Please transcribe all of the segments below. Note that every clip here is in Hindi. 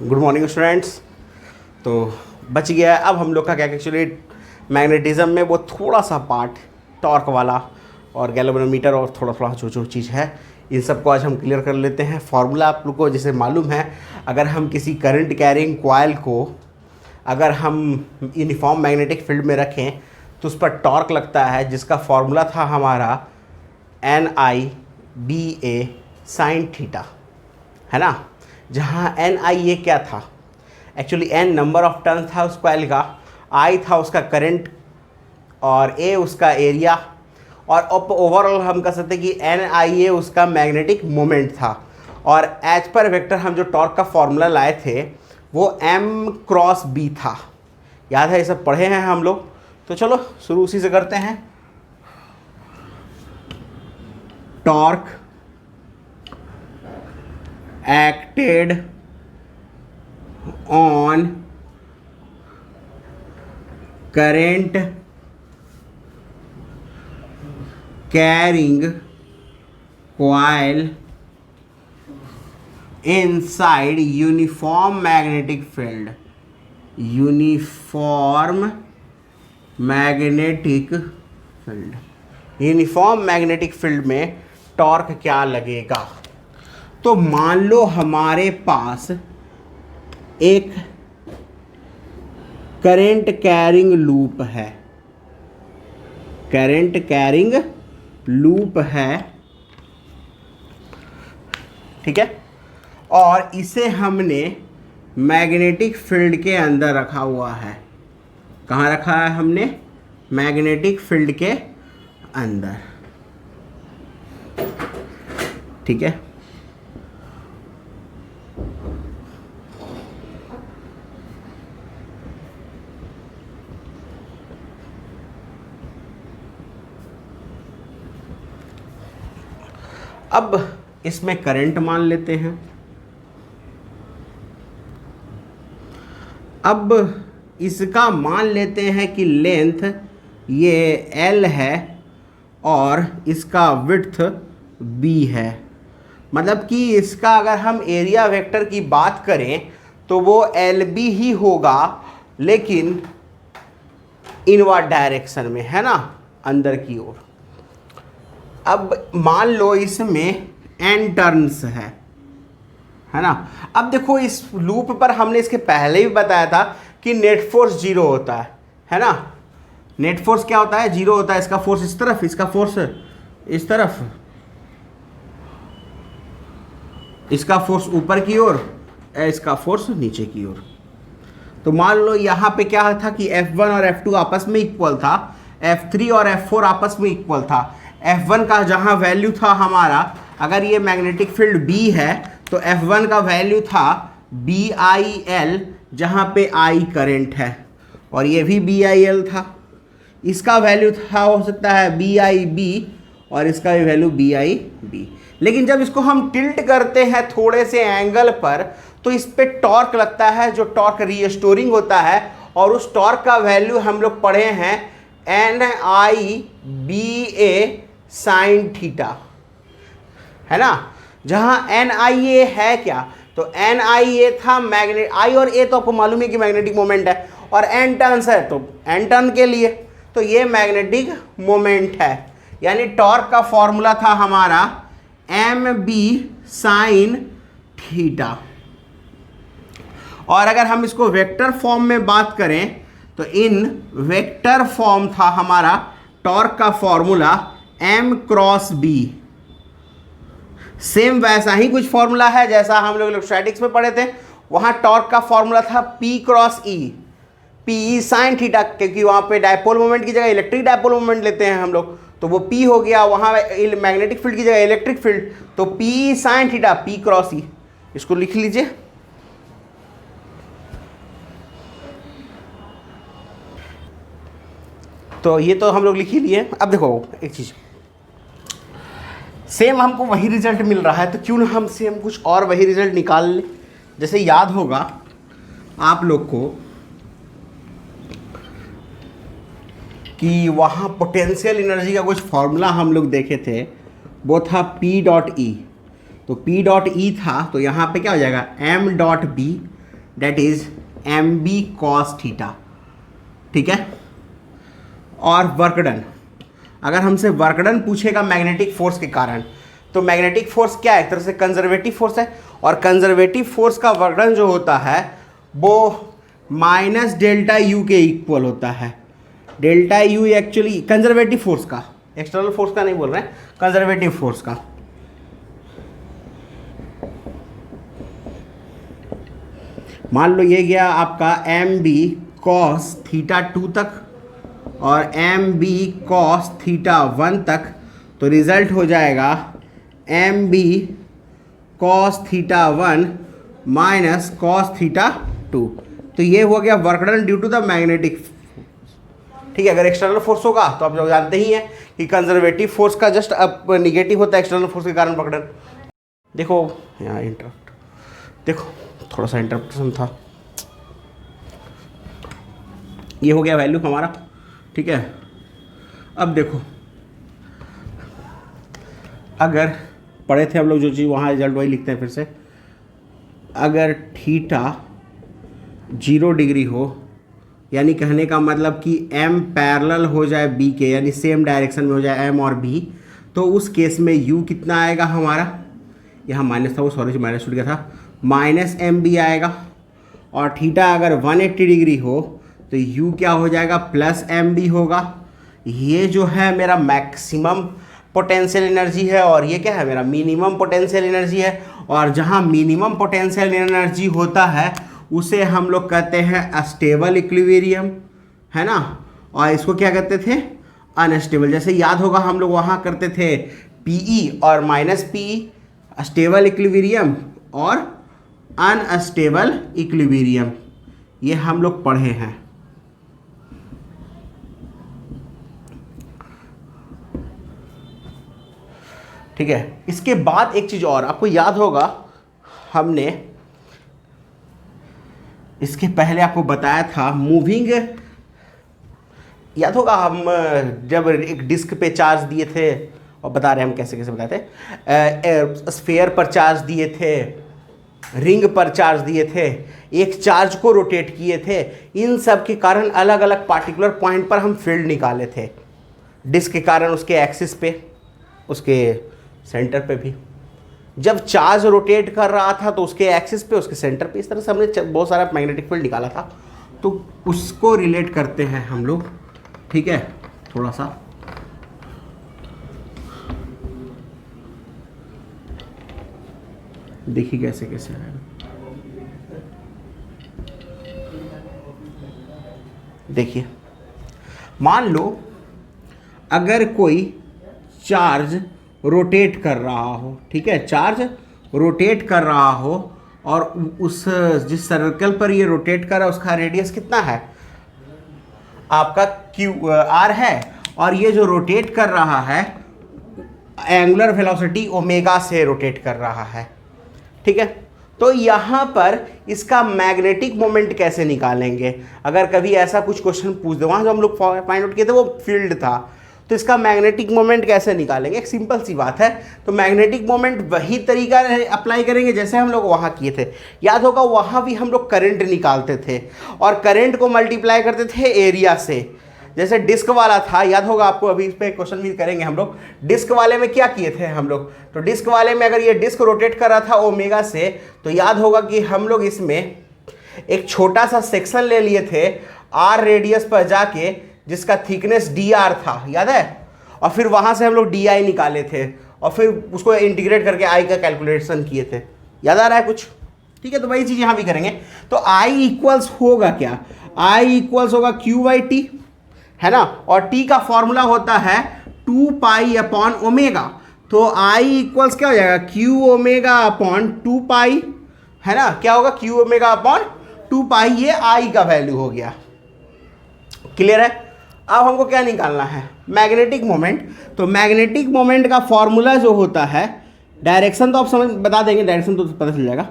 Good morning students. तो बच गया है अब हम लोग का क्या एक्चुअली मैग्नेटिज्म में वो थोड़ा सा पार्ट टॉर्क वाला और गैल्वेनोमीटर और थोड़ा थोड़ा जो चीज़ है इन सबको आज हम क्लियर कर लेते हैं। फार्मूला आप लोग को जैसे मालूम है, अगर हम किसी करंट कैरिंग कॉइल को अगर हम यूनिफॉर्म मैग्नेटिक फील्ड में रखें तो उस पर टॉर्क लगता है, जिसका फार्मूला था हमारा NIBA साइन थीटा, है ना। जहाँ NIA क्या था, actually N number of turn था उस कॉइल का, I था उसका करंट और A उसका एरिया, और ओवरऑल हम कह सकते हैं कि NIA उसका मैग्नेटिक मोमेंट था। और एज पर वेक्टर हम जो टॉर्क का फॉर्मूला लाए थे वो M क्रॉस B था। याद है, ये सब पढ़े हैं हम लोग। तो चलो शुरू उसी से करते हैं। Torque acted on current carrying coil inside uniform magnetic field uniform magnetic field में टॉर्क क्या लगेगा। तो मान लो हमारे पास एक करंट कैरिंग लूप है, ठीक है, और इसे हमने मैग्नेटिक फील्ड के अंदर रखा हुआ है। कहाँ रखा है हमने? मैग्नेटिक फील्ड के अंदर, ठीक है। अब इसमें करंट मान लेते हैं। अब इसका मान लेते हैं कि लेंथ ये L है और इसका विड्थ B है। मतलब कि इसका अगर हम एरिया वेक्टर की बात करें तो वो LB ही होगा, लेकिन इनवर्ड डायरेक्शन में, है ना, अंदर की ओर। अब मान लो इसमें N टर्न्स है ना। अब देखो इस लूप पर हमने इसके पहले भी बताया था कि नेट फोर्स जीरो होता है ना। नेट फोर्स क्या होता है? जीरो होता है। इसका फोर्स इस तरफ, इसका फोर्स इस तरफ, इसका फोर्स ऊपर की ओर, इसका फोर्स नीचे की ओर। तो मान लो यहाँ पे क्या था कि F1 और F2 आपस में इक्वल था, F3 और F4 आपस में इक्वल था। F1 का जहाँ वैल्यू था हमारा, अगर ये मैग्नेटिक फील्ड B है तो F1 का वैल्यू था BIL, जहाँ पे I करंट है, और ये भी BIL था। इसका वैल्यू था, हो सकता है BIB, और इसका भी वैल्यू BIB। लेकिन जब इसको हम टिल्ट करते हैं थोड़े से एंगल पर तो इस पे टॉर्क लगता है, जो टॉर्क रीस्टोरिंग होता है, और उस टॉर्क का वैल्यू हम लोग पढ़े हैं NIBA साइन थीटा, है ना। जहां NIA है क्या, तो NIA था मैग्नेट, I और A तो आपको मालूम है कि मैग्नेटिक मोमेंट है, और N टर्न्स है तो N टर्न के लिए तो ये मैग्नेटिक मोमेंट है। यानी टॉर्क का फॉर्मूला था हमारा MB साइन थीटा। और अगर हम इसको वेक्टर फॉर्म में बात करें तो इन वेक्टर फॉर्म था हमारा टॉर्क का formula M cross B। Same वैसा ही कुछ फॉर्मूला है जैसा हम लोग इलेक्ट्रोस्टैटिक्स में पढ़े थे। वहां टॉर्क का फॉर्मूला था P cross E, PE sine theta, क्योंकि वहां पे डायपोल मोमेंट की जगह इलेक्ट्रिक डायपोल मोमेंट लेते हैं हम लोग, तो वो P हो गया। वहां मैग्नेटिक फील्ड की जगह इलेक्ट्रिक फील्ड, तो PE sine theta, P cross E। इसको लिख लीजिए। तो ये तो हम लोग लिख ही लिए। अब देखो एक चीज, सेम हमको वही रिजल्ट मिल रहा है तो क्यों ना हम सेम कुछ और वही रिजल्ट निकाल लें। जैसे याद होगा आप लोग को कि वहाँ पोटेंशियल एनर्जी का कुछ फॉर्मूला हम लोग देखे थे, वो था P डॉट ई। तो P डॉट ई था, तो यहाँ पे क्या हो जाएगा M dot B that is M B cos theta, ठीक है। और वर्क डन, अगर हमसे वर्क डन पूछेगा मैग्नेटिक फोर्स के कारण, तो मैग्नेटिक फोर्स क्या है, एक तरह से कंजर्वेटिव फोर्स है, और कंजर्वेटिव फोर्स का वर्क डन जो होता है वो माइनस डेल्टा यू के इक्वल होता है। Delta U actually conservative force का, एक्सटर्नल फोर्स का नहीं बोल रहे हैं, कंजर्वेटिव फोर्स का। मान लो ये गया आपका एम बी कॉस थीटा 2 तक और एम बी कॉस थीटा 1 तक, तो रिजल्ट हो जाएगा M B cos theta 1 minus cos theta 2। तो ये हो गया work done due to the magnetic force, ठीक है। अगर एक्सटर्नल फोर्स होगा तो आप लोग जानते ही हैं कि कंजर्वेटिव फोर्स का जस्ट अब निगेटिव होता है एक्सटर्नल फोर्स के कारण वर्क डन। देखो यहाँ इंटरप्ट, देखो थोड़ा सा इंटरप्रेशन था, ये हो गया वैल्यू हमारा, ठीक है। अब देखो अगर पढ़े थे हम लोग जो चीज़, वहाँ रिजल्ट वही लिखते हैं फिर से। अगर थीटा 0 डिग्री हो, यानी कहने का मतलब कि m पैरेलल हो जाए b के, यानी सेम डायरेक्शन में हो जाए m और b, तो उस केस में u कितना आएगा हमारा, यहाँ माइनस था वो, सॉरी माइनस छूट गया था, माइनस एम बी आएगा। और थीटा अगर 180 डिग्री हो तो u क्या हो जाएगा, प्लस एम बी होगा। ये जो है मेरा मैक्सिमम पोटेंशियल एनर्जी है और ये क्या है, मेरा मिनिमम पोटेंशियल एनर्जी है। और जहाँ मिनिमम पोटेंशियल एनर्जी होता है उसे हम लोग कहते हैं स्टेबल इक्विलिब्रियम, है ना। और इसको क्या कहते थे, अनस्टेबल। जैसे याद होगा हम लोग वहाँ करते थे पीई और माइनस पीई, स्टेबल इक्विलिब्रियम और अनस्टेबल इक्विलिब्रियम, ये हम लोग पढ़े हैं। ठीक है। इसके बाद एक चीज़ और आपको याद होगा, हमने इसके पहले आपको बताया था मूविंग, याद होगा हम जब एक डिस्क पे चार्ज दिए थे और बता रहे हैं हम कैसे कैसे बताए थे, स्फीयर पर चार्ज दिए थे, रिंग पर चार्ज दिए थे, एक चार्ज को रोटेट किए थे, इन सब के कारण अलग अलग पार्टिकुलर पॉइंट पर हम फील्ड निकाले थे। डिस्क के कारण उसके एक्सिस पे, उसके सेंटर पे भी, जब चार्ज रोटेट कर रहा था तो उसके एक्सिस पे, उसके सेंटर पे, इस तरह से हमने बहुत सारा मैग्नेटिक फील्ड निकाला था। तो उसको रिलेट करते हैं हम लोग, ठीक है। थोड़ा सा देखिए कैसे कैसे आएगा। देखिए मान लो अगर कोई चार्ज रोटेट कर रहा हो, ठीक है, चार्ज रोटेट कर रहा हो और उस जिस सर्कल पर ये रोटेट कर रहा है उसका रेडियस कितना है, आपका क्यू आर है, और ये जो रोटेट कर रहा है एंगुलर वेलोसिटी ओमेगा से रोटेट कर रहा है, ठीक है। तो यहाँ पर इसका मैग्नेटिक मोमेंट कैसे निकालेंगे, अगर कभी ऐसा कुछ क्वेश्चन पूछ दे, वहाँ जो हम लोग फाइंड आउट किए थे वो फील्ड था, तो इसका मैग्नेटिक मोमेंट कैसे निकालेंगे, एक सिंपल सी बात है। तो मैग्नेटिक मोमेंट वही तरीका अप्लाई करेंगे जैसे हम लोग वहाँ किए थे। याद होगा वहाँ भी हम लोग करंट निकालते थे और करंट को मल्टीप्लाई करते थे एरिया से, जैसे डिस्क वाला था, याद होगा आपको, अभी इस पर क्वेश्चन भी करेंगे हम लोग। डिस्क वाले में क्या किए थे हम लोग, तो डिस्क वाले में अगर ये डिस्क रोटेट कर रहा था ओमेगा से, तो याद होगा कि हम लोग इसमें एक छोटा सा सेक्शन ले लिए थे आर रेडियस पर जाके, जिसका थिकनेस डी आर था, याद है, और फिर वहाँ से हम लोग डी आई निकाले थे और फिर उसको इंटीग्रेट करके आई का कैलकुलेशन किए थे। याद आ रहा है कुछ, ठीक है। तो वही चीज़ यहाँ भी करेंगे। तो आई इक्वल्स होगा क्या, आई इक्वल्स होगा क्यू बाई टी, है ना, और टी का फॉर्मूला होता है 2 पाई अपॉन ओमेगा। तो आई इक्वल्स क्या हो जाएगा, क्यू ओमेगा अपॉन 2 पाई, है ना, क्या होगा, क्यू ओमेगा अपॉन 2 पाई, ये आई का वैल्यू हो गया। क्लियर है। अब हमको क्या निकालना है, मैग्नेटिक मोमेंट। तो मैग्नेटिक मोमेंट का फॉर्मूला जो होता है, डायरेक्शन तो आप समझ बता देंगे, डायरेक्शन तो पता चल जाएगा।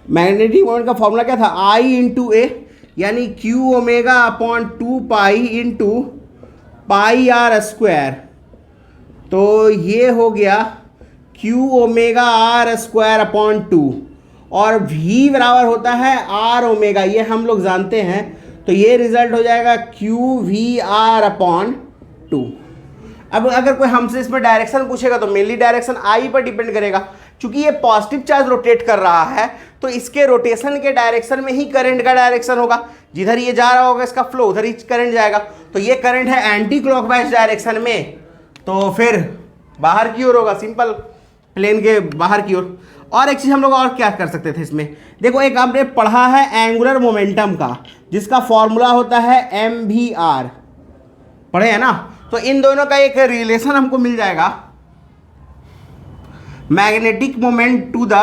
मैग्नेटिक मोमेंट का फॉर्मूला क्या था, आई इंटू ए, यानी Q omega upon 2 pi into pi R square. तो ये हो गया Q omega R square upon 2, और v बराबर होता है r ओमेगा, ये हम लोग जानते हैं। तो ये रिजल्ट हो जाएगा QVR/2। अब अगर कोई हमसे इसमें डायरेक्शन पूछेगा तो मेनली डायरेक्शन I पर डिपेंड करेगा। चूंकि ये पॉजिटिव चार्ज रोटेट कर रहा है तो इसके रोटेशन के डायरेक्शन में ही करंट का डायरेक्शन होगा। जिधर ये जा रहा होगा इसका फ्लो, उधर ही करंट जाएगा। तो ये करंट है एंटी क्लॉकवाइज डायरेक्शन में, तो फिर बाहर की ओर होगा, सिंपल, प्लेन के बाहर की ओर। और एक चीज़ हम लोग और क्या कर सकते थे इसमें, देखो एक आपने पढ़ा है एंगुलर मोमेंटम का, जिसका फॉर्मूला होता है MVR, पढ़े है ना। तो इन दोनों का एक रिलेशन हमको मिल जाएगा, magnetic moment to the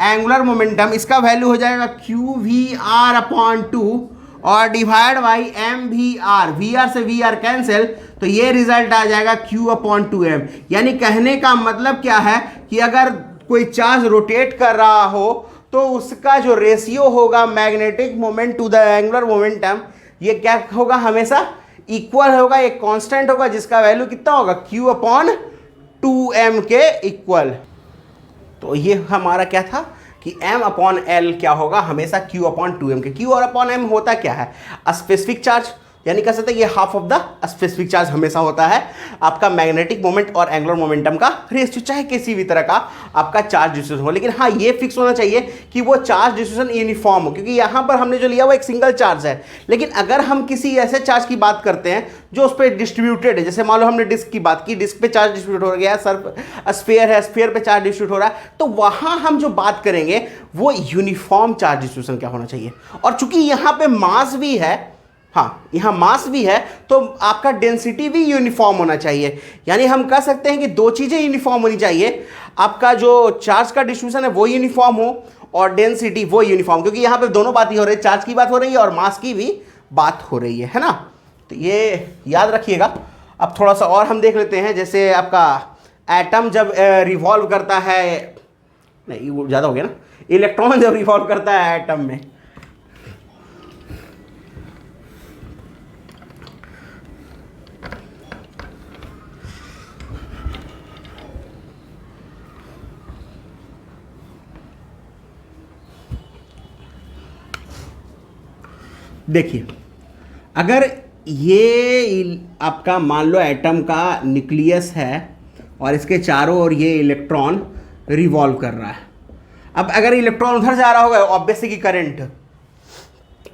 angular momentum, इसका वैल्यू हो जाएगा QVR/2 और डिवाइड बाई MVR, VR से VR कैंसिल, तो ये रिजल्ट आ जाएगा Q/2M। यानी कहने का मतलब क्या है कि अगर कोई चार्ज रोटेट कर रहा हो तो उसका जो रेशियो होगा magnetic moment to the angular momentum, ये क्या होगा, हमेशा इक्वल होगा, एक कांस्टेंट होगा जिसका वैल्यू कितना होगा, Q/2M के इक्वल। तो ये हमारा क्या था कि M/L क्या होगा, हमेशा Q/2M के। Q/M होता क्या है, स्पेसिफिक चार्ज, यानी कह सकते हैं ये half of the specific charge हमेशा होता है आपका मैग्नेटिक मोमेंट और एंगुलर मोमेंटम का रेशियो, चाहे किसी भी तरह का आपका चार्ज डिस्ट्रीब्यूशन हो। लेकिन हाँ, ये फिक्स होना चाहिए कि वो चार्ज डिस्ट्रीब्यूशन यूनिफॉर्म हो, क्योंकि यहाँ पर हमने जो लिया वो एक सिंगल चार्ज है। लेकिन अगर हम किसी ऐसे चार्ज की बात करते हैं जो उस पर डिस्ट्रीब्यूटेड है, जैसे मान लो हमने डिस्क की बात की, डिस्क पे चार्ज डिस्ट्रीब्यूट हो गया है, सर्फ स्फीयर है, स्फीयर पे चार्ज डिस्ट्रीब्यूट हो रहा है, तो वहाँ हम जो बात करेंगे वो यूनिफॉर्म चार्ज डिस्ट्रीब्यूशन क्या होना चाहिए। और चूंकि यहाँ पे मास भी है, हाँ यहाँ मास भी है, तो आपका डेंसिटी भी यूनिफॉर्म होना चाहिए। यानी हम कह सकते हैं कि दो चीज़ें यूनिफॉर्म होनी चाहिए, आपका जो चार्ज का डिस्ट्रीब्यूशन है वो यूनिफॉर्म हो और डेंसिटी वो यूनिफॉर्म, क्योंकि यहाँ पे दोनों बात ही हो रही है, चार्ज की बात हो रही है और मास की भी बात हो रही है ना। तो ये याद रखिएगा। अब थोड़ा सा और हम देख लेते हैं, जैसे आपका एटम जब रिवॉल्व करता है, नहीं वो ज़्यादा हो गया ना, इलेक्ट्रॉन जब रिवॉल्व करता है एटम में, देखिए अगर ये आपका मान लो एटम का न्यूक्लियस है और इसके चारों ओर ये इलेक्ट्रॉन रिवॉल्व कर रहा है। अब अगर इलेक्ट्रॉन उधर जा रहा होगा, ऑब्वियसली कि करंट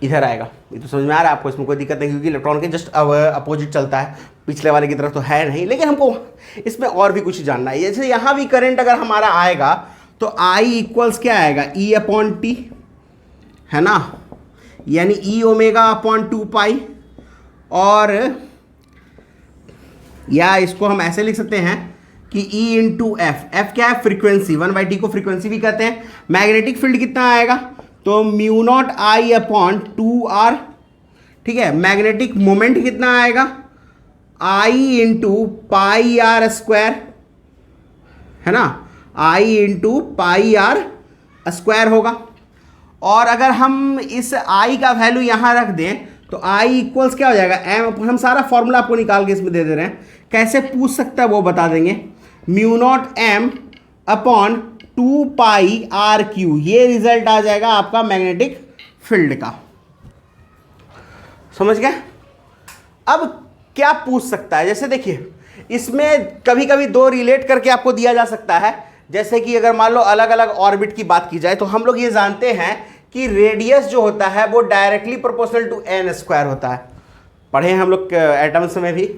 इधर आएगा। ये तो समझ में आ रहा है आपको, इसमें कोई दिक्कत नहीं, क्योंकि इलेक्ट्रॉन के जस्ट अपोजिट चलता है, पिछले वाले की तरफ तो है नहीं। लेकिन हमको इसमें और भी कुछ जानना है। जैसे यहाँ भी करंट अगर हमारा आएगा तो I इक्वल्स क्या आएगा, E/T है ना, यानी E⍵/2π, और या इसको हम ऐसे लिख सकते हैं कि E/F। F क्या है, फ्रीक्वेंसी, 1/T को फ्रीक्वेंसी भी कहते हैं। मैग्नेटिक फील्ड कितना आएगा, तो μ0I/2R, ठीक है। मैग्नेटिक मोमेंट कितना आएगा, I/πr², है ना, I/πr² होगा। और अगर हम इस I का वैल्यू यहाँ रख दें तो I इक्वल्स क्या हो जाएगा, M। हम सारा फॉर्मूला आपको निकाल के इसमें दे दे रहे हैं, कैसे पूछ सकता है वो बता देंगे। μ0M/2πr², ये रिजल्ट आ जाएगा आपका मैग्नेटिक फील्ड का, समझ गए। अब क्या पूछ सकता है, जैसे देखिए इसमें कभी कभी दो रिलेट करके आपको दिया जा सकता है। जैसे कि अगर मान लो अलग अलग ऑर्बिट की बात की जाए तो हम लोग ये जानते हैं कि रेडियस जो होता है वो डायरेक्टली प्रोपोर्शनल टू n² होता है, पढ़े हैं हम लोग एटम्स में भी।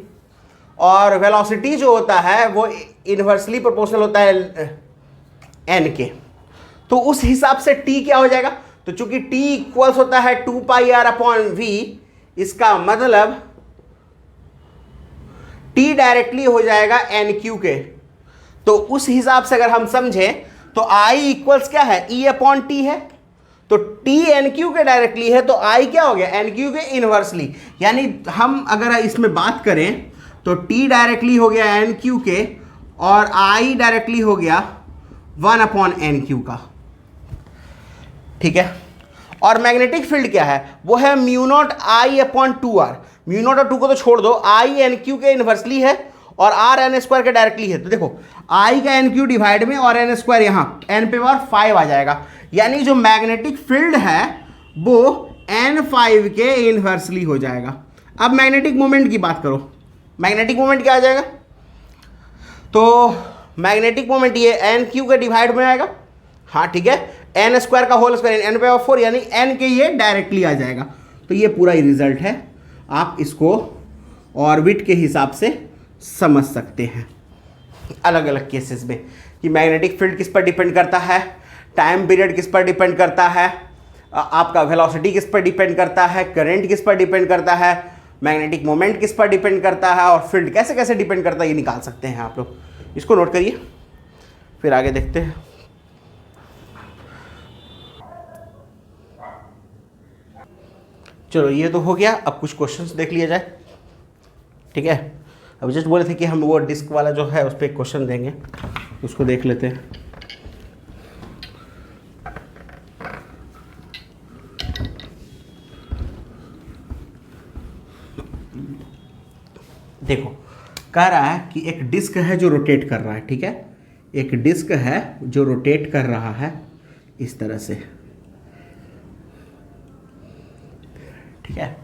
और वेलोसिटी जो होता है वो इन्वर्सली प्रोपोर्शनल होता है n के। तो उस हिसाब से t क्या हो जाएगा, तो चूंकि t इक्वल्स होता है 2πr/v, इसका मतलब t डायरेक्टली हो जाएगा nq के। तो उस हिसाब से अगर हम समझें तो I इक्वल्स क्या है, E/T है, तो T NQ के डायरेक्टली है, तो I क्या हो गया, NQ के इनवर्सली। यानी हम अगर इसमें बात करें तो T डायरेक्टली हो गया NQ के और I डायरेक्टली हो गया 1/NQ का, ठीक है। और मैग्नेटिक फील्ड क्या है, वो है μ0I/2R। μ0 और 2 को तो छोड़ दो, I NQ के इनवर्सली है और R n² के डायरेक्टली है। तो देखो I का NQ डिवाइड में और n² यहाँ n पे पावर 5 आ जाएगा। यानी जो मैग्नेटिक फील्ड है वो N5 के इनवर्सली हो जाएगा। अब मैग्नेटिक मोमेंट की बात करो, मैग्नेटिक मोमेंट क्या आ जाएगा? तो मैग्नेटिक मोमेंट ये NQ के डिवाइड में आएगा, हाँ ठीक है, N स्क्वायर का होल स्क्वायर N/4 यानी N के ये डायरेक्टली आ जाएगा। तो ये पूरा ही रिजल्ट है, आप इसको ऑर्बिट के हिसाब से समझ सकते हैं अलग अलग केसेस में कि मैग्नेटिक फील्ड किस पर डिपेंड करता है, टाइम पीरियड किस पर डिपेंड करता है, आपका वेलोसिटी किस पर डिपेंड करता है, करंट किस पर डिपेंड करता है, मैग्नेटिक मोमेंट किस पर डिपेंड करता है और फील्ड कैसे कैसे डिपेंड करता है, ये निकाल सकते हैं आप लोग। इसको नोट करिए, फिर आगे देखते हैं। चलो ये तो हो गया, अब कुछ क्वेश्चंस देख लिया जाए, ठीक है। अब जस्ट बोले थे कि हम वो डिस्क वाला जो है उस पर एक क्वेश्चन देंगे, उसको देख लेते हैं। देखो कह रहा है कि एक डिस्क है जो रोटेट कर रहा है, ठीक है, एक डिस्क है जो रोटेट कर रहा है इस तरह से, ठीक है।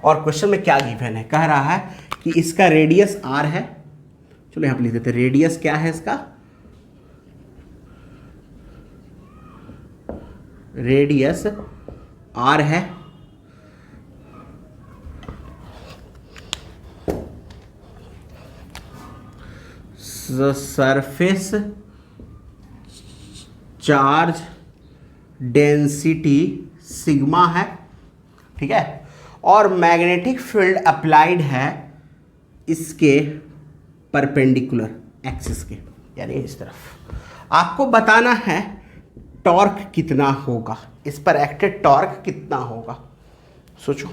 और क्वेश्चन में क्या गिवन है, कह रहा है कि इसका रेडियस r है। चलो यहां पर लिख देते हैं, रेडियस क्या है इसका, रेडियस r है, सरफेस चार्ज डेंसिटी सिग्मा है, ठीक है, और मैग्नेटिक फील्ड अप्लाइड है इसके परपेंडिकुलर एक्सिस के, यानी इस तरफ। आपको बताना है टॉर्क कितना होगा, इस पर एक्टेड टॉर्क कितना होगा। सोचो,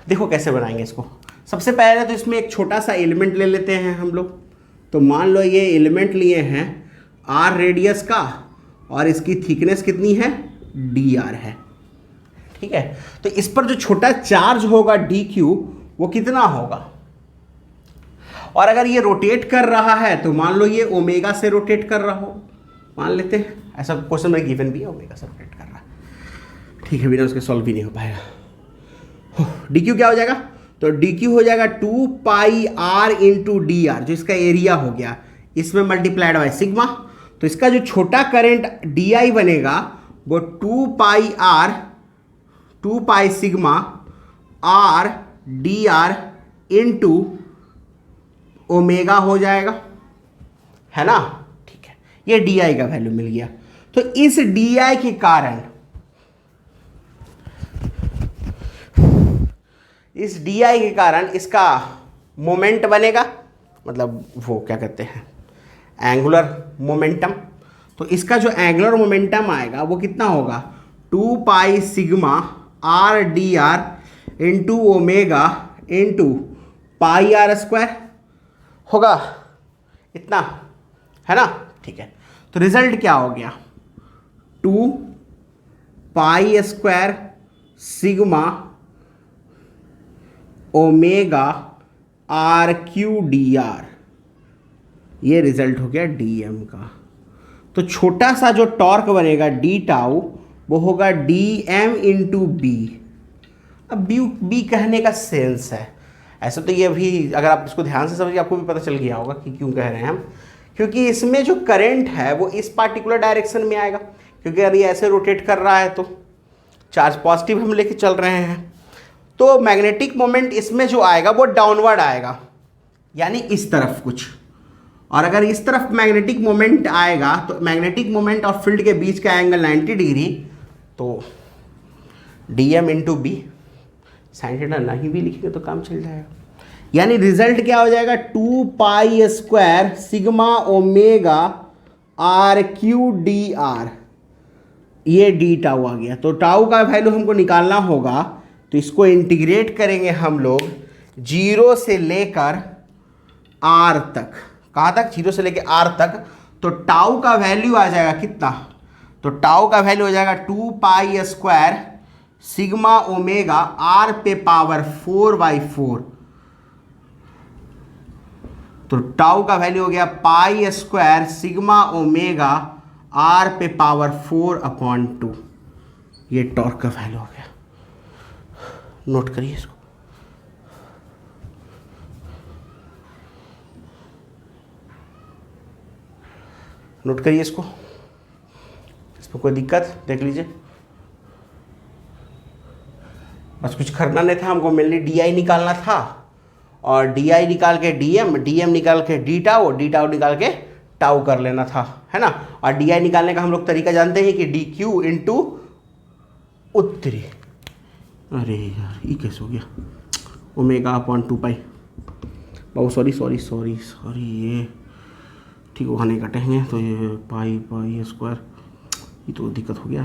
देखो कैसे बनाएंगे इसको। सबसे पहले तो इसमें एक छोटा सा एलिमेंट ले लेते हैं हम लोग। तो मान लो ये एलिमेंट लिए हैं r रेडियस का और इसकी थिकनेस कितनी है, dr है, ठीक है। तो इस पर जो छोटा चार्ज होगा dq वो कितना होगा, और अगर ये रोटेट कर रहा है तो मान लो ये ओमेगा से रोटेट कर रहा हो, मान लेते हैं, ऐसा क्वेश्चन में गिवन भी है, ओमेगा से रोटेट कर रहा है, ठीक है, बिना उसके सॉल्व भी नहीं हो पाएगा। dq क्या हो जाएगा, तो dq हो जाएगा 2 पाई r इंटू डी आर, जो इसका एरिया हो गया, इसमें मल्टीप्लाइड बाय सिग्मा। तो इसका जो छोटा करंट di बनेगा वो 2 pi sigma r D R into omega हो जाएगा, है ना, ठीक है। ये di का वैल्यू मिल गया। तो इस di के कारण, इस di के कारण इसका मोमेंट बनेगा, मतलब वो क्या कहते हैं, एंगुलर मोमेंटम। तो इसका जो एंगुलर मोमेंटम आएगा वो कितना होगा, 2 pi sigma r D R into omega into pi r square होगा, इतना, है ना, ठीक है। तो रिजल्ट क्या हो गया, 2 pi square sigma omega R Q D R, ये रिजल्ट हो गया डीएम का। तो छोटा सा जो टॉर्क बनेगा डी टाउ वो होगा डी एम इंटू बी। अब बी कहने का सेंस है, ऐसा तो ये भी अगर आप इसको ध्यान से समझिए आपको भी पता चल गया होगा कि क्यों कह रहे हैं हम, क्योंकि इसमें जो करंट है वो इस पार्टिकुलर डायरेक्शन में आएगा, क्योंकि अगर ये ऐसे रोटेट कर रहा है तो चार्ज पॉजिटिव हम लेके चल रहे हैं, तो मैग्नेटिक मोमेंट इसमें जो आएगा वो डाउनवर्ड आएगा, यानी इस तरफ कुछ। और अगर इस तरफ मैग्नेटिक मोमेंट आएगा तो मैग्नेटिक मोमेंट और फील्ड के बीच का एंगल 90 डिग्री, तो D M into B, sine theta नहीं भी लिखेंगे तो काम चल जाएगा। यानी रिजल्ट क्या हो जाएगा, 2 pi square sigma omega R Q D R, ये डी टाउ आ गया। तो टाउ का वैल्यू हमको निकालना होगा, तो इसको इंटीग्रेट करेंगे हम लोग 0 से लेकर r तक। कहाँ तक, 0 से लेकर r तक। तो टाउ का वैल्यू आ जाएगा कितना, तो टाउ का वैल्यू हो जाएगा 2 pi square sigma omega r पे पावर 4/4। तो टाउ का वैल्यू हो गया pi square sigma omega R पे पावर 4/2, ये टॉर्क का वैल्यू हो गया। नोट करिए इसको। नोट करिए इसको, इसमें कोई दिक्कत देख लीजिए। बस कुछ करना नहीं था हमको, मेनली डी निकालना था, और डी निकाल के डीएम निकाल के डी टाउ निकाल के टाउ कर लेना था, है ना। और डी निकालने का हम लोग तरीका जानते हैं कि डी क्यू इंटू उत्तरी। अरे यार ये कैसे हो गया, ω/2π। बहुत सॉरी ये ठीक वहाँ नहीं कटेंगे तो ये पाई स्क्वायर, ये तो दिक्कत हो गया।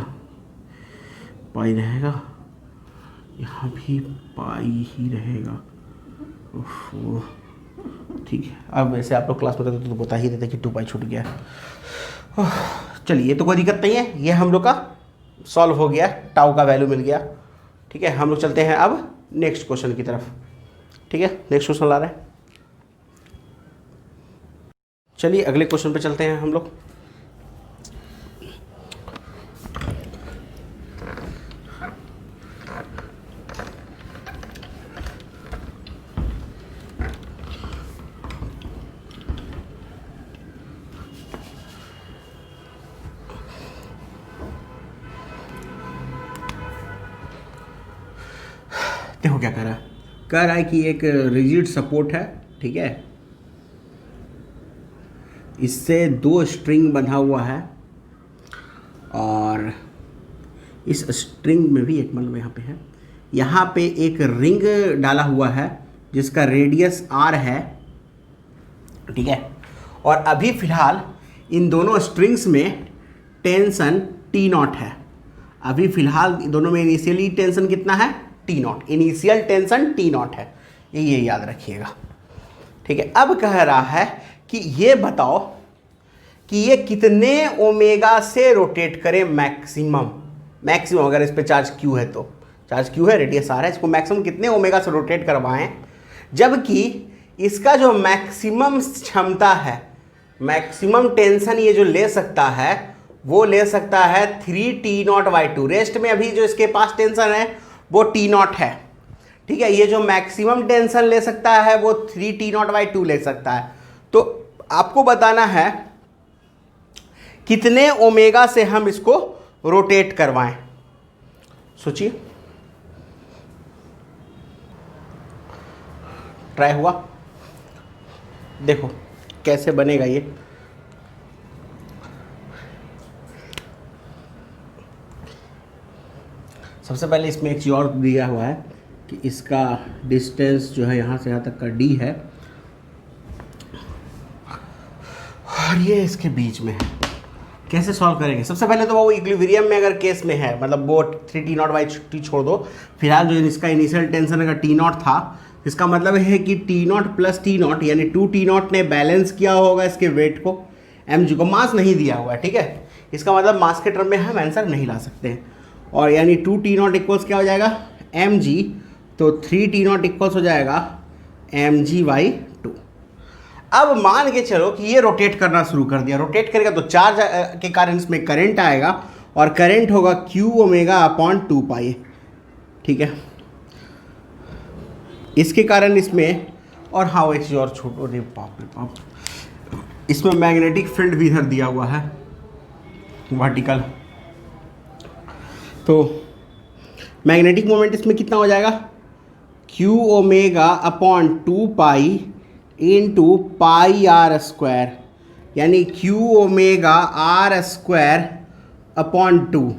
पाई रहेगा, यहाँ भी पाई ही रहेगा। ओह ठीक है। अब वैसे आप लोग क्लास में करते तो बता ही देते कि 2π छूट गया। चलिए ये तो कोई दिक्कत नहीं है, ये हम लोग का सॉल्व हो गया, टाउ का वैल्यू मिल गया। ठीक है, हम लोग चलते हैं अब नेक्स्ट क्वेश्चन की तरफ। ठीक है, नेक्स्ट क्वेश्चन ला रहे हैं। चलिए अगले क्वेश्चन पे चलते हैं हम लोग। देखो क्या कह रहा है कि एक रिजिड सपोर्ट है, ठीक है, इससे 2 स्ट्रिंग बंधा हुआ है, और इस स्ट्रिंग में भी एक मतलब यहाँ पे एक रिंग डाला हुआ है जिसका रेडियस r है, ठीक है। और अभी फिलहाल इन दोनों स्ट्रिंग्स में टेंशन T0 है। अभी फिलहाल दोनों में इनिशियली टेंशन कितना है, T0, इनिशियल टेंशन T0 है, ये याद रखिएगा। ठीक है, अब कह रहा है कि ये बताओ कि ये कितने ओमेगा से रोटेट करे मैक्सिमम अगर इस पे चार्ज Q है, तो चार्ज Q है, रेडियस R है, इसको मैक्सिमम कितने ओमेगा से रोटेट करवाएं, जबकि इसका जो मैक्सिमम क्षमता है, मैक्सिमम टेंशन ये जो ले सकता है वो ले सकता है 3T0/2। रेस्ट में अभी जो इसके पास टेंशन है वो T0 है, ठीक है। ये जो मैक्सिमम टेंशन ले सकता है वो 3T0/2 ले सकता है। तो आपको बताना है कितने ओमेगा से हम इसको रोटेट करवाएं। सोचिए, ट्राई हुआ, देखो कैसे बनेगा ये। सबसे पहले इसमें एक चीज़ और दिया हुआ है कि इसका डिस्टेंस जो है यहाँ से यहाँ तक का d है, और ये इसके बीच में है। कैसे सॉल्व करेंगे? सबसे पहले तो वो इक्विलिब्रियम में अगर केस में है, मतलब वो 3T0/2 छोड़ दो, फिलहाल जो इसका इनिशियल टेंशन अगर T0 था, इसका मतलब है कि T0 प्लस T0 यानी 2T0 ने बैलेंस किया होगा इसके वेट को, mg को। मास नहीं दिया हुआ है, ठीक है, इसका मतलब मास के टर्म में हम आंसर नहीं ला सकते हैं। और यानी 2T0 इक्वल्स क्या हो जाएगा, mg, तो 3T0 इक्वल्स हो जाएगा mg/2। अब मान के चलो कि ये रोटेट करना शुरू कर दिया, रोटेट करेगा तो चार्ज के कारण इसमें करंट आएगा, और करंट होगा Q⍵/2π, ठीक है। इसके कारण इसमें, और हाँ वो एक चीज़ और छोटो, रे बाप रे बाप, इसमें मैग्नेटिक फील्ड भी इधर दिया हुआ है वर्टिकल। तो मैग्नेटिक मोमेंट इसमें कितना हो जाएगा, Q⍵/2π इंटू πr², यानी Q⍵r²/2,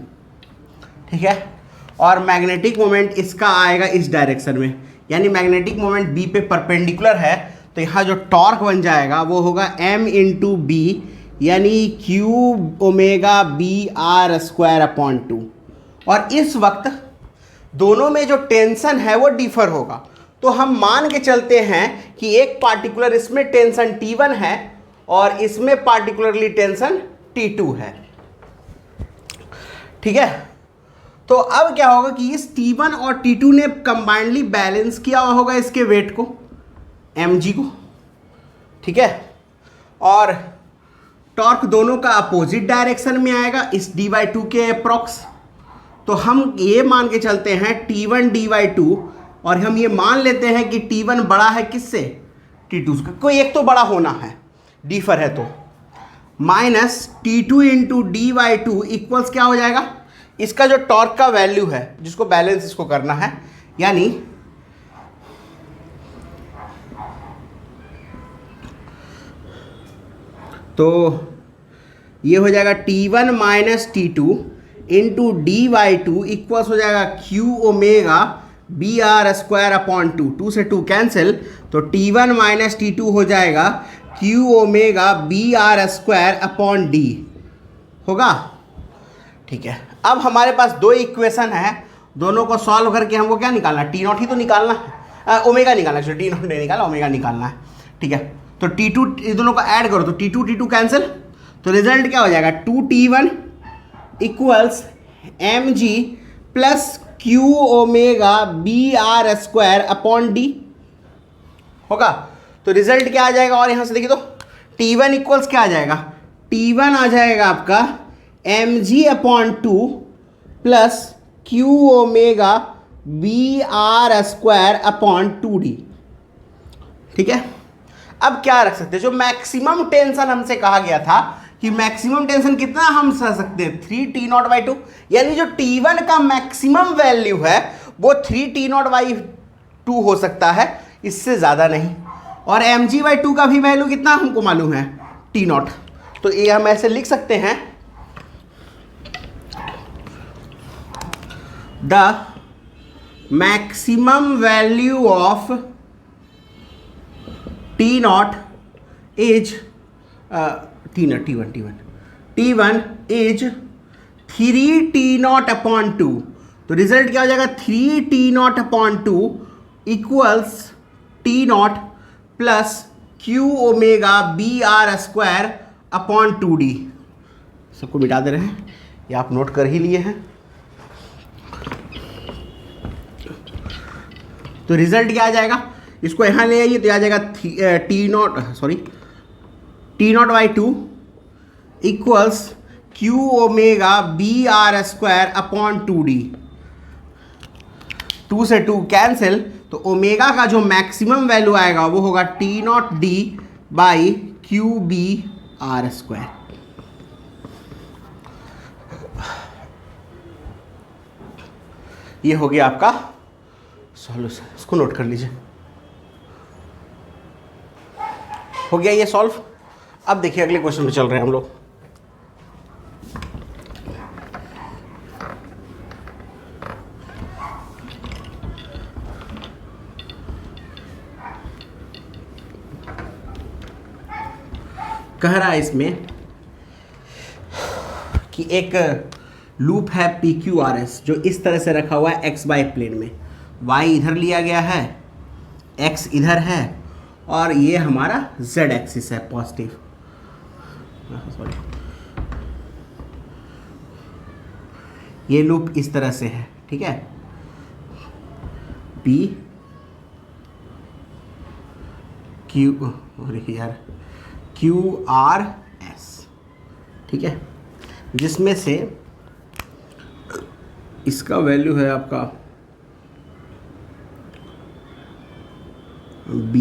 ठीक है। और मैग्नेटिक मोमेंट इसका आएगा इस डायरेक्शन में, यानी मैग्नेटिक मोमेंट B पे परपेंडिकुलर है, तो यहाँ जो टॉर्क बन जाएगा वो होगा m इंटू B, यानी Q⍵Br²/2। और इस वक्त दोनों में जो टेंशन है वो डिफर होगा, तो हम मान के चलते हैं कि एक पार्टिकुलर इसमें टेंशन T1 है और इसमें पार्टिकुलरली टेंशन T2 है, ठीक है। तो अब क्या होगा कि इस T1 और T2 ने कंबाइंडली बैलेंस किया होगा इसके वेट को, mg को, ठीक है। और टॉर्क दोनों का अपोजिट डायरेक्शन में आएगा इस d/2 के अप्रॉक्स। तो हम ये मान के चलते हैं T1 d/2, और हम ये मान लेते हैं कि T1 बड़ा है किससे, T2 से, कोई एक तो बड़ा होना है डीफर है तो, minus T2 into d/2 equals क्या हो जाएगा, इसका जो टॉर्क का वैल्यू है जिसको बैलेंस इसको करना है, यानी तो ये हो जाएगा T1 minus T2 into d/2 equals हो जाएगा Q ओमेगा BR² 2 से 2 कैंसिल, तो T1 माइनस T2 हो जाएगा Q ओमेगा BR² D होगा। ठीक है, अब हमारे पास दो इक्वेशन है, दोनों को सॉल्व करके हमको क्या निकालना है, T0 ही तो निकालना है, ओमेगा निकालना है, T0 नहीं निकाला, ओमेगा निकालना है। ठीक है, तो T2 इस दोनों को ऐड करो तो T2 कैंसिल, तो रिजल्ट क्या हो जाएगा 2T1 equals mg plus Q omega BR² D होगा। तो रिजल्ट क्या आ जाएगा, और यहां से देखिए तो T1 इक्वल्स क्या आ जाएगा, T1 आ जाएगा आपका mg/2 plus Q omega BR² 2D। ठीक है, अब क्या रख सकते हैं, जो मैक्सिमम टेंशन हमसे कहा गया था कि मैक्सिमम टेंशन कितना हम सह सकते हैं 3T0/2, यानी जो T1 का मैक्सिमम वैल्यू है वो 3T0/2 हो सकता है, इससे ज़्यादा नहीं। और mg/2 का भी वैल्यू कितना हमको मालूम है T0, तो ये हम ऐसे लिख सकते हैं, the maximum value of T0 is T1 is 3T0/2। तो रिजल्ट क्या हो जाएगा 3T0/2 equals T0 plus Q omega BR² 2D। सबको मिटा दे रहे हैं, ये आप नोट कर ही लिए हैं। तो रिजल्ट क्या आ जाएगा, इसको यहाँ ले आइए तो आ जाएगा T0/2 equals Q omega BR² 2D। 2 से 2 कैंसिल, तो ओमेगा का जो मैक्सिमम वैल्यू आएगा वो होगा T0D/QBR²। ये हो गया आपका सॉल्यूशन, इसको नोट कर लीजिए। हो गया ये सॉल्व। अब देखिए अगले क्वेश्चन में चल रहे हैं हम लोग। कह रहा है इसमें कि एक लूप है PQRS जो इस तरह से रखा हुआ है XY प्लेन में, Y इधर लिया गया है, X इधर है, और ये हमारा Z एक्सिस है पॉजिटिव, सॉरी, ये लूप इस तरह से है। ठीक है, QRS, ठीक है, जिसमें से इसका वैल्यू है आपका B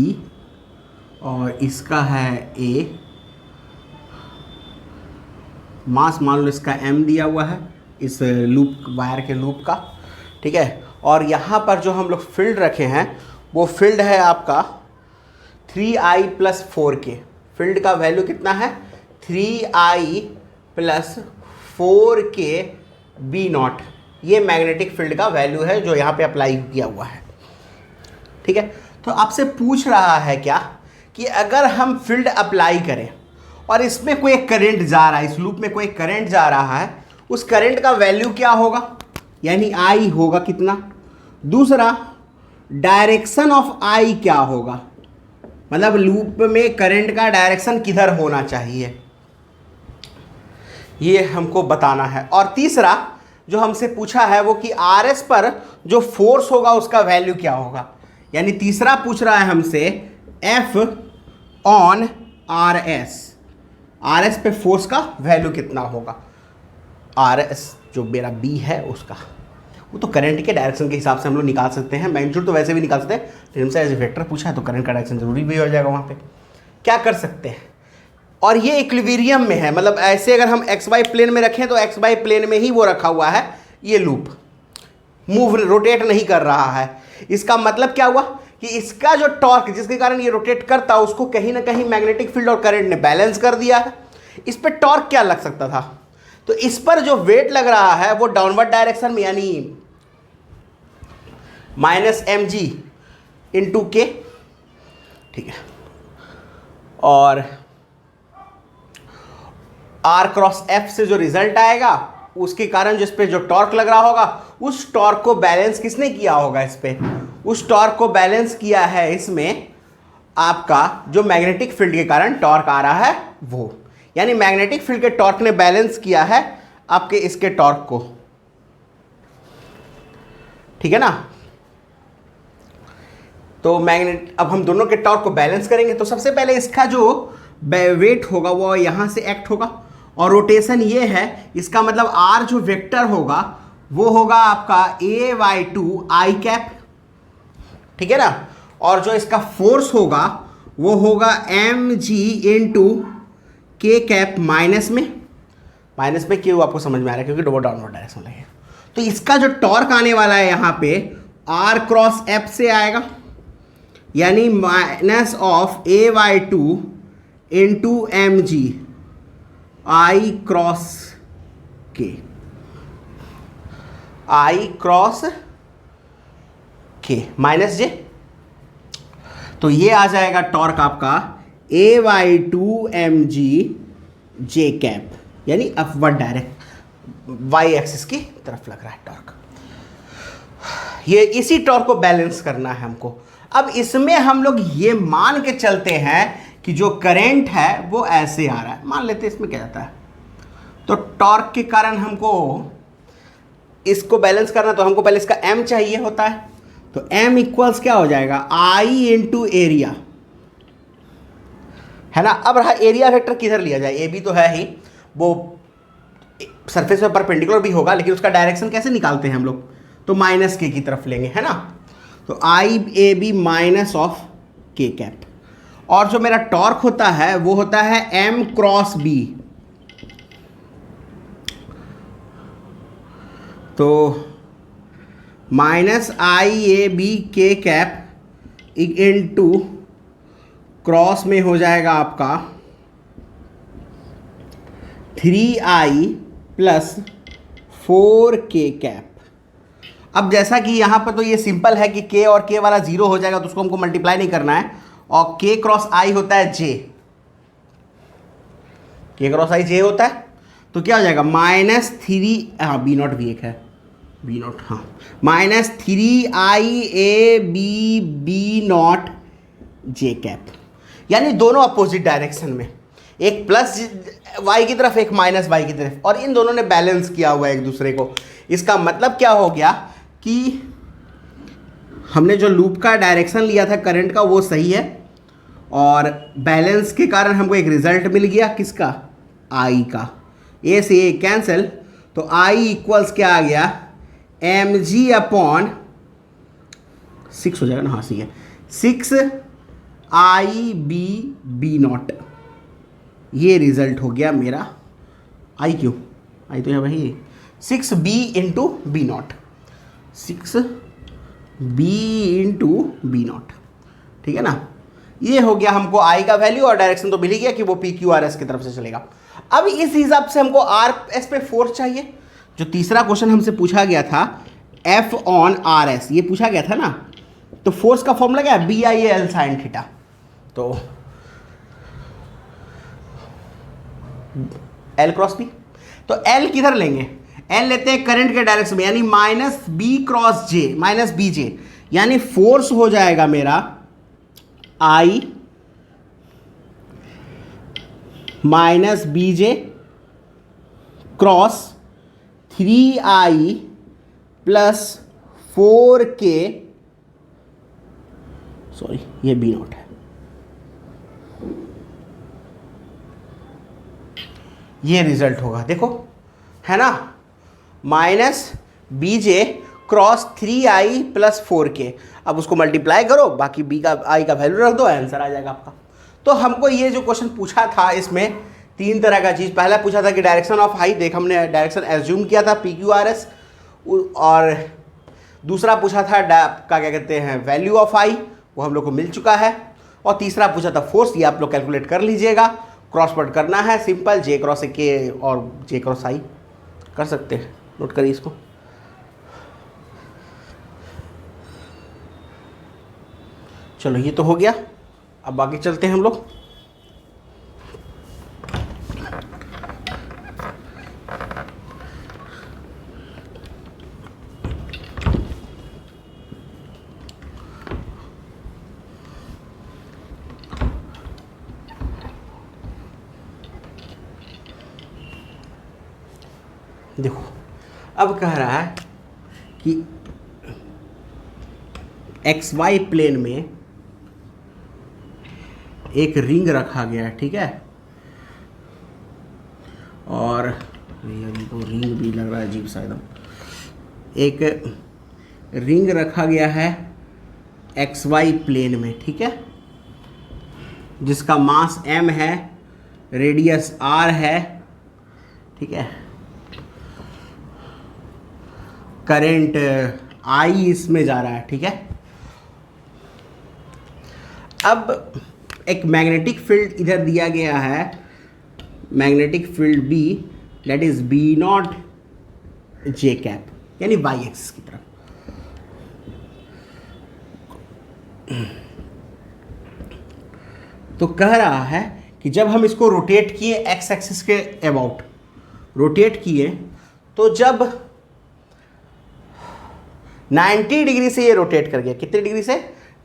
और इसका है A, मास मान लो इसका M दिया हुआ है इस लूप, वायर के लूप का। ठीक है, और यहाँ पर जो हम लोग फील्ड रखे हैं वो फील्ड है आपका 3I + 4K। फील्ड का वैल्यू कितना है 3I + 4K B0। ये मैग्नेटिक फील्ड का वैल्यू है जो यहाँ पे अप्लाई किया हुआ है। ठीक है, तो आपसे पूछ रहा है क्या कि अगर हम फील्ड अप्लाई करें और इसमें कोई करंट जा रहा है, इस लूप में कोई करंट जा रहा है, उस करंट का वैल्यू क्या होगा, यानी I होगा कितना। दूसरा, डायरेक्शन ऑफ I क्या होगा, मतलब लूप में करंट का डायरेक्शन किधर होना चाहिए, ये हमको बताना है। और तीसरा जो हमसे पूछा है वो कि RS पर जो फोर्स होगा उसका वैल्यू क्या होगा, यानी तीसरा पूछ रहा है हमसे F on RS। R S पे फोर्स का वैल्यू कितना होगा, आर एस जो मेरा बी है उसका, वो तो करंट के डायरेक्शन के हिसाब से हम लोग निकाल सकते हैं, मैग्नीट्यूड तो वैसे भी निकाल सकते हैं, लेकिन हमसे एज ए वेक्टर पूछा है तो करंट का डायरेक्शन जरूरी भी हो जाएगा वहाँ पे। क्या कर सकते हैं, और ये इक्विलिब्रियम में है, मतलब ऐसे अगर हम एक्स वाई प्लेन में रखें तो एक्स वाई प्लेन में ही वो रखा हुआ है, ये लूप मूव रोटेट नहीं कर रहा है। इसका मतलब क्या हुआ कि इसका जो टॉर्क जिसके कारण ये रोटेट करता उसको कहीं ना कहीं मैग्नेटिक फील्ड और करंट ने बैलेंस कर दिया है। इस पर टॉर्क क्या लग सकता था, तो इस पर जो वेट लग रहा है वो डाउनवर्ड डायरेक्शन में, यानी -mg × k, ठीक है, और R क्रॉस F से जो रिजल्ट आएगा उसके कारण जो इस पे जो टॉर्क लग रहा होगा उस टॉर्क को बैलेंस किसने किया होगा, इस पे उस टॉर्क को बैलेंस किया है इसमें आपका जो मैग्नेटिक फील्ड के कारण टॉर्क आ रहा है वो, यानी मैग्नेटिक फील्ड के टॉर्क ने बैलेंस किया है आपके इसके टॉर्क को, ठीक है ना। तो मैग्नेट, अब हम दोनों के टॉर्क को बैलेंस करेंगे तो सबसे पहले इसका जो वेट होगा वो यहां से एक्ट होगा, और रोटेशन ये है, इसका मतलब आर जो वेक्टर होगा वो होगा आपका a/2 i कैप, ठीक है ना, और जो इसका फोर्स होगा वो होगा mg × k कैप, माइनस में क्यों आपको समझ में आ रहा है, क्योंकि डाउनवर्ड डायरेक्शन लगे। तो इसका जो टॉर्क आने वाला है यहाँ पे r क्रॉस f से आएगा, यानी -a/2 × mg i cross k, i cross k -j, तो ये आ जाएगा टॉर्क आपका a/2 mg j कैप, यानी अपवर्ड डायरेक्ट वाई एक्सिस की तरफ लग रहा है टॉर्क। ये इसी टॉर्क को बैलेंस करना है हमको। अब इसमें हम लोग ये मान के चलते हैं कि जो करंट है वो ऐसे आ रहा है, मान लेते हैं इसमें क्या जाता है, तो टॉर्क के कारण हमको इसको बैलेंस करना, तो हमको पहले इसका m चाहिए होता है, तो m इक्वल्स क्या हो जाएगा, I × एरिया, है ना। अब रहा एरिया वेक्टर किधर लिया जाए, ए बी तो है ही, वो सरफेस पे परपेंडिकुलर भी होगा, लेकिन उसका डायरेक्शन कैसे निकालते हैं हम लोग, तो -k की तरफ लेंगे, है ना। तो IAB -k कैप, और जो मेरा टॉर्क होता है वो होता है m क्रॉस b, तो -IAB k कैप × क्रॉस में हो जाएगा आपका 3I + 4k कैप। अब जैसा कि यहाँ पर तो ये सिंपल है कि k और k वाला 0 हो जाएगा, तो उसको हमको मल्टीप्लाई नहीं करना है, और k क्रॉस i होता है j, k cross i j होता है, तो क्या हो जाएगा -3, हाँ b नॉट भी एक है, b नॉट, हाँ -3IAB b not j cap, यानी दोनों अपोजिट डायरेक्शन में, एक प्लस y की तरफ एक माइनस y की तरफ, और इन दोनों ने बैलेंस किया हुआ है एक दूसरे को। इसका मतलब क्या हो गया कि हमने जो लूप का डायरेक्शन लिया था करंट का वो सही है, और बैलेंस के कारण हमको एक रिजल्ट मिल गया किसका, I का, a से a कैंसिल, तो I इक्वल्स क्या आ गया, mg/6 हो जाएगा ना, हाँ सही है, 6IB b नॉट, ये रिजल्ट हो गया मेरा, I क्यों, I तो यहाँ वही 6B × b not, 6B × b not, ठीक है ना। ये हो गया हमको I का वैल्यू, और डायरेक्शन तो मिल ही गया कि वो PQRS की तरफ से चलेगा। अब इस हिसाब से हमको RS पे फोर्स चाहिए, जो तीसरा क्वेश्चन हमसे पूछा गया था F/RS, ये पूछा गया था ना, तो फोर्स का फॉर्मूला क्या है, BIL sin θ, तो L क्रॉस B, तो L किधर लेंगे, L लेते हैं करंट के डायरेक्शन में, यानी -B क्रॉस J, -BJ, यानी फोर्स हो जाएगा मेरा I -BJ cross 3I + 4k, sorry ये b नॉट है, ये रिजल्ट होगा, देखो है ना, minus B J cross 3i plus 4k। अब उसको मल्टीप्लाई करो, बाकी बी का आई का वैल्यू रख दो, आंसर आ जाएगा आपका। तो हमको ये जो क्वेश्चन पूछा था इसमें तीन तरह का चीज़, पहला पूछा था कि डायरेक्शन ऑफ आई, देख हमने डायरेक्शन एज्यूम किया था PQRS, और दूसरा पूछा था का क्या कहते हैं वैल्यू ऑफ आई, वो हम लोग को मिल चुका है, और तीसरा पूछा था फोर्स, ये आप लोग कैलकुलेट कर लीजिएगा, क्रॉस प्रोडक्ट करना है सिंपल, जे क्रॉस के और जे क्रॉस आई कर सकते हैं, नोट करिए इसको। चलो ये तो हो गया, अब बाकी चलते हैं हम लोग। देखो अब कह रहा है कि एक्स वाई प्लेन में एक रिंग रखा गया है, ठीक है, और ये तो रिंग भी लग रहा है अजीब सा एकदम, एक रिंग रखा गया है एक्स वाई प्लेन में, ठीक है, जिसका मास m है, रेडियस r है, ठीक है, करंट I इसमें जा रहा है, ठीक है। अब एक मैग्नेटिक फील्ड इधर दिया गया है, magnetic field B, that is B not J cap, यानी y एक्सिस की तरफ। तो कह रहा है कि जब हम इसको रोटेट किए x एक्सिस के अबाउट रोटेट किए, तो जब 90 डिग्री से ये रोटेट कर गया, कितने डिग्री से,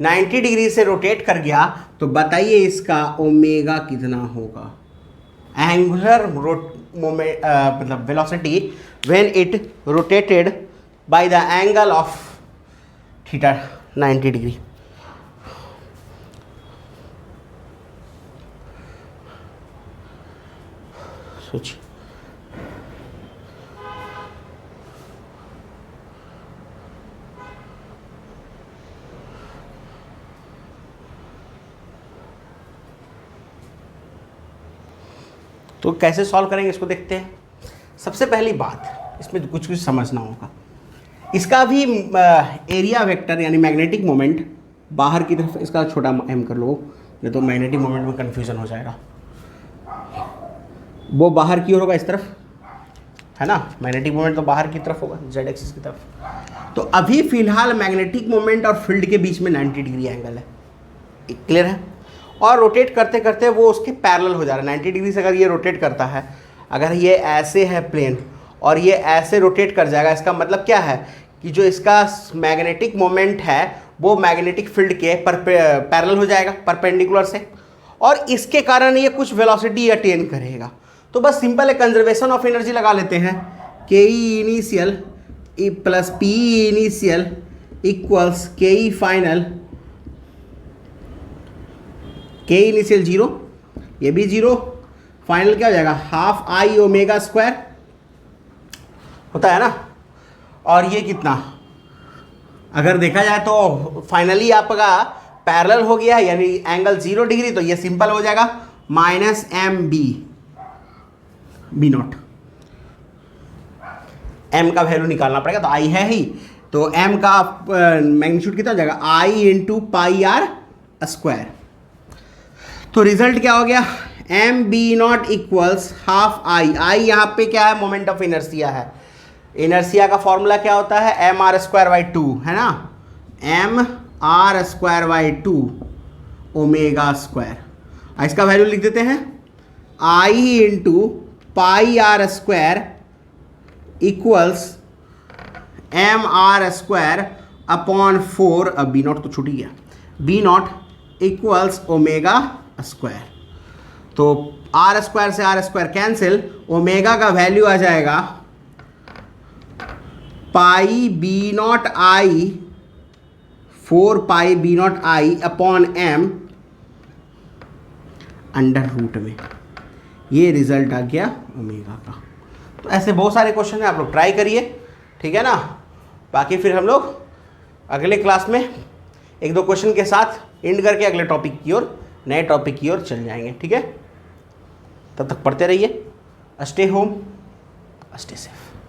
90 डिग्री से रोटेट कर गया, तो बताइए इसका ओमेगा कितना होगा, एंगुलर मोमेंट मतलब velocity when it rotated by the angle of theta 90 degree. सोचिए, तो कैसे सॉल्व करेंगे इसको, देखते हैं। सबसे पहली बात, इसमें कुछ कुछ समझना होगा, इसका भी एरिया वेक्टर यानी मैग्नेटिक मोमेंट बाहर की तरफ, इसका छोटा m कर लो, नहीं तो मैग्नेटिक मोमेंट में कंफ्यूजन हो जाएगा, वो बाहर की ओर होगा, इस तरफ है ना, मैग्नेटिक मोमेंट तो बाहर की तरफ होगा, z एक्सिस की तरफ। तो अभी फिलहाल मैग्नेटिक मोमेंट और फील्ड के बीच में 90 डिग्री एंगल है, क्लियर है, और रोटेट करते करते वो उसके पैरेलल हो जा रहा है 90 डिग्री से। अगर ये रोटेट करता है, अगर ये ऐसे है प्लेन और ये ऐसे रोटेट कर जाएगा, इसका मतलब क्या है कि जो इसका मैग्नेटिक मोमेंट है वो मैग्नेटिक फील्ड के पैरेलल हो जाएगा, परपेंडिकुलर से, और इसके कारण ये कुछ वेलोसिटी अटेन करेगा। तो बस सिंपल है, कंजर्वेशन ऑफ एनर्जी लगा लेते हैं, के ई initial plus P initial equals के ई फाइनल, के इनिशियल 0, ये भी 0, फाइनल क्या हो जाएगा, हाफ आई ओमेगा स्क्वायर होता है ना, और ये कितना, अगर देखा जाए तो फाइनली आपका पैरेलल हो गया, यानी एंगल 0 डिग्री, तो ये सिंपल हो जाएगा minus M B naught, m का वैल्यू निकालना पड़ेगा, तो i है ही, तो m का मैग्नीट्यूड कितना हो जाएगा, i into pi R square. तो रिजल्ट क्या हो गया, M B not equals half I यहाँ पे क्या है, मोमेंट ऑफ इनर्सिया है, इनर्सिया का फॉर्मूला क्या होता है, एम आर स्क्वायर बाई 2 है ना, M R square by 2 omega square. इसका वैल्यू लिख देते हैं, I into pi R square equals M R square upon 4, अब बी नॉट तो छूट ही गया, B not equals omega square. तो आर स्क्वायर से आर स्क्वायर कैंसिल, ओमेगा का वैल्यू आ जाएगा pi B not I, 4 pi B not I upon M under root में, ये रिजल्ट आ गया ओमेगा का। तो ऐसे बहुत सारे क्वेश्चन हैं, आप लोग ट्राई करिए, ठीक है ना। बाकी फिर हम लोग अगले क्लास में एक दो क्वेश्चन के साथ एंड करके अगले टॉपिक की ओर, नए टॉपिक की ओर चल जाएंगे, ठीक है। तब तक पढ़ते रहिए। Stay home, stay safe.